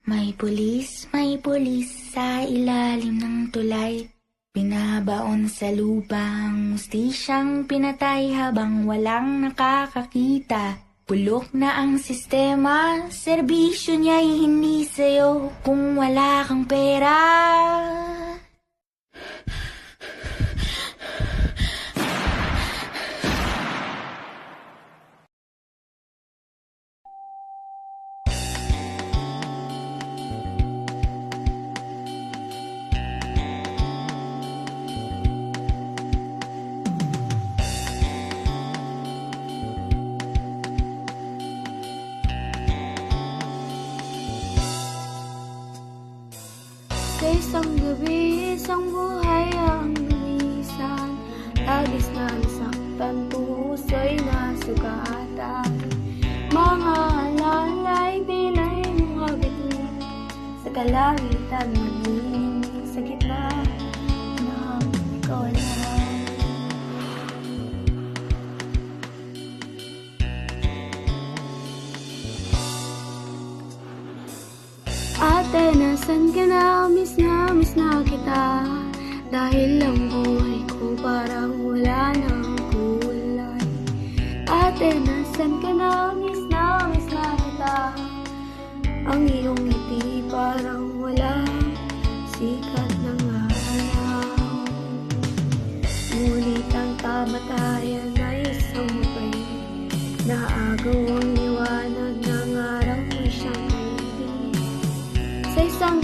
May pulis sa ilalim ng tulay. Binabaon sa lubang, mustisyang pinatay habang walang nakakakita. Bulok na ang sistema, serbisyo niya'y hindi sa'yo kung wala kang pera. Sa isang gabi, isang buhay ang lumisan. Labis na nasaktan, puso'y nasugatan. Mga alalay, bilay mga bituin sa kalangitan, maging sa gitna ng kawalan. Ate, nasan ka na? Miss na kita. Dahil ang buhay ko parang wala nang kulay. Ate, nasan ka na? Miss na kita. Ang iyong ngiti parang wala sikat ng araw. Ngunit ang kamatayan ay isang mukay na agaw ang liwanag ng araw mo'y siyang kaibig. Sa isang